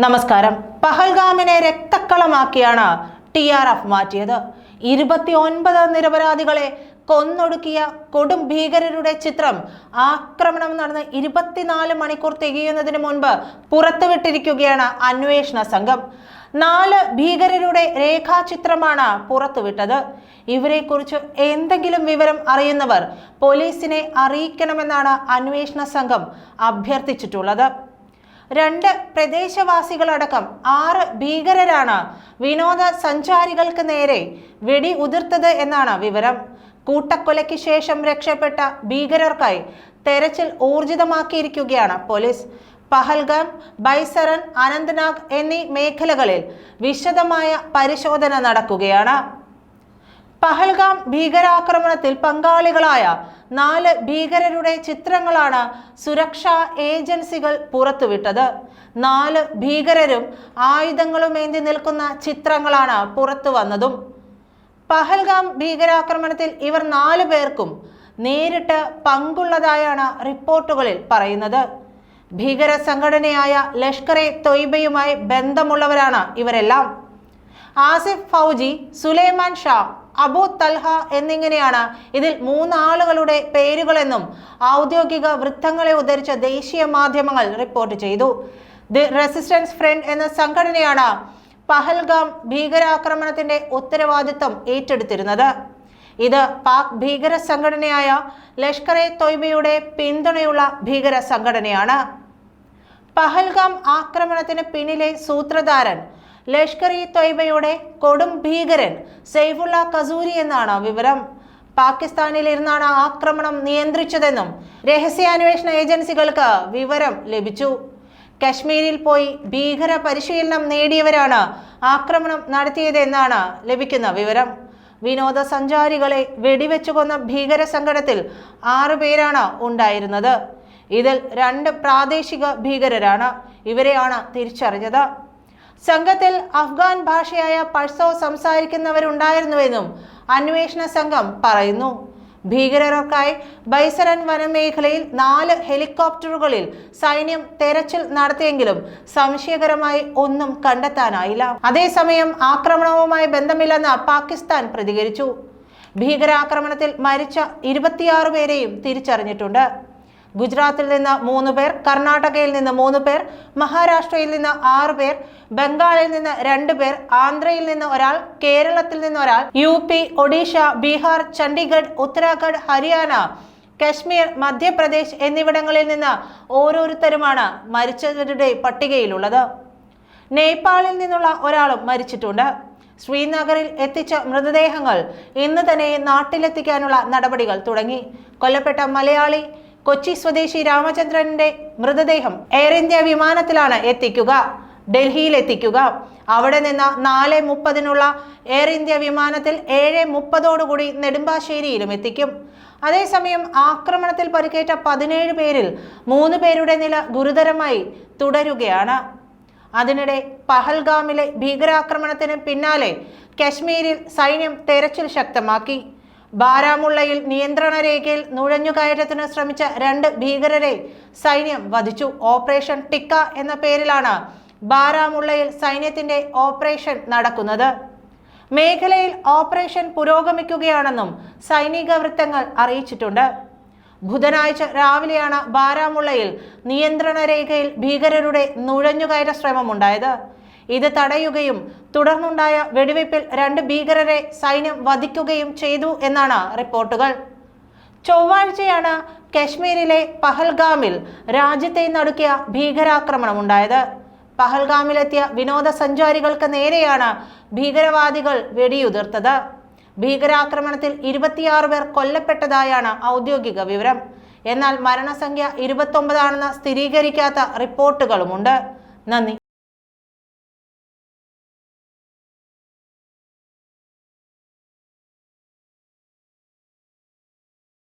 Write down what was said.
നമസ്കാരം. പഹൽഗാമിനെ രക്തക്കളമാക്കിയാണ് TRF മാറ്റിയത്. 29 നിരപരാധികളെ കൊന്നൊടുക്കിയ കൊടും ഭീകരരുടെ ചിത്രം ആക്രമണം നടന്ന് 24 മണിക്കൂർ തികയുന്നതിന് മുൻപ് പുറത്തുവിട്ടിരിക്കുകയാണ് അന്വേഷണ സംഘം. 4 ഭീകരരുടെ രേഖാചിത്രമാണ് പുറത്തുവിട്ടത്. ഇവരെക്കുറിച്ച് എന്തെങ്കിലും വിവരം അറിയുന്നവർ പോലീസിനെ അറിയിക്കണമെന്നാണ് അന്വേഷണ സംഘം അഭ്യർത്ഥിച്ചിട്ടുള്ളത്. 2 പ്രദേശവാസികളടക്കം 6 ഭീകരരാണ് വിനോദ സഞ്ചാരികൾക്ക് നേരെ വെടി ഉതിർത്തത് എന്നാണ് വിവരം. കൂട്ടക്കൊലയ്ക്ക് ശേഷം രക്ഷപ്പെട്ട ഭീകരർക്കായി തെരച്ചിൽ ഊർജിതമാക്കിയിരിക്കുകയാണ് പോലീസ്. പഹൽഗാം, ബൈസരൻ, അനന്ത്നാഗ് എന്നീ മേഖലകളിൽ വിശദമായ പരിശോധന നടക്കുകയാണ്. പഹൽഗാം ഭീകരാക്രമണത്തിൽ പങ്കാളികളായ 4 ഭീകരരുടെ ചിത്രങ്ങളാണ് സുരക്ഷാ ഏജൻസികൾ പുറത്തുവിട്ടത്. 4 ഭീകരരും ആയുധങ്ങളുമേന്തി നിൽക്കുന്ന ചിത്രങ്ങളാണ് പുറത്തു വന്നതും. പഹൽഗാം ഭീകരാക്രമണത്തിൽ ഇവർ 4 പേർക്കും നേരിട്ട് പങ്കുള്ളതായാണ് റിപ്പോർട്ടുകളിൽ പറയുന്നത്. ഭീകര സംഘടനയായ ലഷ്കർ-ഇ തൊയ്ബയുമായി ബന്ധമുള്ളവരാണ് ഇവരെല്ലാം. ആസിഫ് ഫൗജി, സുലൈമാൻ ഷാ, അബു തൽഹ എന്നിങ്ങനെയാണ് ഇതിൽ 3 ആളുകളുടെ പേരുകളെന്നും ഔദ്യോഗിക വൃത്തങ്ങളെ ഉദ്ധരിച്ച ദേശീയ മാധ്യമങ്ങൾ റിപ്പോർട്ട് ചെയ്തു. ദി റെസിസ്റ്റൻസ് ഫ്രണ്ട് എന്ന സംഘടനയാണ് പഹൽഗാം ഭീകരാക്രമണത്തിന്റെ ഉത്തരവാദിത്വം ഏറ്റെടുത്തിരുന്നത്. ഇത് പാക് ഭീകര സംഘടനയായ ലഷ്കർ-ഇ തൊയ്ബയുടെ പിന്തുണയുള്ള ഭീകര സംഘടനയാണ്. പഹൽഗാം ആക്രമണത്തിന് പിന്നിലെ സൂത്രധാരൻ ലഷ്കർ-ഇ തൊയ്ബയുടെ കൊടും ഭീകരൻ സൈഫുള്ള കസൂരി എന്നാണ് വിവരം. പാകിസ്ഥാനിലിരുന്നാണ് ആക്രമണം നിയന്ത്രിച്ചതെന്നും രഹസ്യാന്വേഷണ ഏജൻസികൾക്ക് വിവരം ലഭിച്ചു. കശ്മീരിൽ പോയി ഭീകര പരിശീലനം നേടിയവരാണ് ആക്രമണം നടത്തിയതെന്നാണ് ലഭിക്കുന്ന വിവരം. വിനോദസഞ്ചാരികളെ വെടിവെച്ചു കൊന്ന ഭീകര സംഘടനത്തിൽ 6 പേരാണ് ഉണ്ടായിരുന്നത്. ഇതിൽ 2 പ്രാദേശിക ഭീകരരാണ്. ഇവരെയാണ് തിരിച്ചറിഞ്ഞത്. സംഘത്തിൽ അഫ്ഗാൻ ഭാഷയായ പഴ്സോ സംസാരിക്കുന്നവരുണ്ടായിരുന്നുവെന്നും അന്വേഷണ സംഘം പറയുന്നു. ഭീകരർക്കായി ബൈസരൻ വനമേഖലയിൽ 4 ഹെലികോപ്റ്ററുകളിൽ സൈന്യം തെരച്ചിൽ നടത്തിയെങ്കിലും സംശയകരമായി ഒന്നും കണ്ടെത്താനായില്ല. അതേസമയം ആക്രമണവുമായി ബന്ധമില്ലെന്ന് പാകിസ്ഥാൻ പ്രതികരിച്ചു. ഭീകരാക്രമണത്തിൽ മരിച്ച 26 പേരെയും തിരിച്ചറിഞ്ഞിട്ടുണ്ട്. ഗുജറാത്തിൽ നിന്ന് 3 പേർ, കർണാടകയിൽ നിന്ന് 3 പേർ, മഹാരാഷ്ട്രയിൽ നിന്ന് 6 പേർ, ബംഗാളിൽ നിന്ന് 2 പേർ, ആന്ധ്രയിൽ നിന്ന് 1, കേരളത്തിൽ നിന്ന് 1, UP, ഒഡീഷ, ബീഹാർ, ചണ്ഡീഗഡ്, ഉത്തരാഖണ്ഡ്, ഹരിയാന, കശ്മീർ, മധ്യപ്രദേശ് എന്നിവിടങ്ങളിൽ നിന്ന് ഓരോരുത്തരുമാണ് മരിച്ചവരുടെ പട്ടികയിലുള്ളത്. നേപ്പാളിൽ നിന്നുള്ള ഒരാളും മരിച്ചിട്ടുണ്ട്. ശ്രീനഗറിൽ എത്തിച്ച മൃതദേഹങ്ങൾ ഇന്ന് തന്നെ നാട്ടിലെത്തിക്കാനുള്ള നടപടികൾ തുടങ്ങി. കൊല്ലപ്പെട്ട മലയാളി കൊച്ചി സ്വദേശി രാമചന്ദ്രന്റെ മൃതദേഹം എയർ ഇന്ത്യ വിമാനത്തിലാണ് ഡൽഹിയിൽ എത്തിക്കുക. അവിടെ നിന്ന് 4:30 എയർ ഇന്ത്യ വിമാനത്തിൽ 7:30 നെടുമ്പാശ്ശേരിയിലും എത്തിക്കും. അതേസമയം ആക്രമണത്തിൽ പരിക്കേറ്റ 17 പേരിൽ 3 പേരുടെ നില ഗുരുതരമായി തുടരുകയാണ്. അതിനിടെ പഹൽഗാമിലെ ഭീകരാക്രമണത്തിന് പിന്നാലെ കശ്മീരിൽ സൈന്യം തെരച്ചിൽ ശക്തമാക്കി. ബാരാമുള്ളയിൽ നിയന്ത്രണ രേഖയിൽ നുഴഞ്ഞുകയറ്റത്തിന് ശ്രമിച്ച 2 ഭീകരരെ സൈന്യം വധിച്ചു. ഓപ്പറേഷൻ ടിക്ക എന്ന പേരിലാണ് ബാരാമുള്ളയിൽ സൈന്യത്തിന്റെ ഓപ്പറേഷൻ നടക്കുന്നത്. മേഖലയിൽ ഓപ്പറേഷൻ പുരോഗമിക്കുകയാണെന്നും സൈനിക വൃത്തങ്ങൾ അറിയിച്ചിട്ടുണ്ട്. ബുധനാഴ്ച രാവിലെയാണ് ബാരാമുള്ളയിൽ നിയന്ത്രണ രേഖയിൽ ഭീകരരുടെ നുഴഞ്ഞുകയറ്റ ശ്രമമുണ്ടായത്. ഇത് തടയുകയും തുടർന്നുണ്ടായ വെടിവയ്പിൽ 2 ഭീകരരെ സൈന്യം വധിക്കുകയും ചെയ്തു എന്നാണ് റിപ്പോർട്ടുകൾ. ചൊവ്വാഴ്ചയാണ് കശ്മീരിലെ പഹൽഗാമിൽ രാജ്യത്തെ നടുക്കിയ ഭീകരാക്രമണം ഉണ്ടായത്. പഹൽഗാമിലെത്തിയ വിനോദസഞ്ചാരികൾക്ക് നേരെയാണ് ഭീകരവാദികൾ വെടിയുതിർത്തത്. ഭീകരാക്രമണത്തിൽ 26 പേർ കൊല്ലപ്പെട്ടതായാണ് ഔദ്യോഗിക വിവരം. എന്നാൽ മരണസംഖ്യ 29 ആണെന്ന് സ്ഥിരീകരിക്കാത്ത റിപ്പോർട്ടുകളുമുണ്ട്. നന്ദി.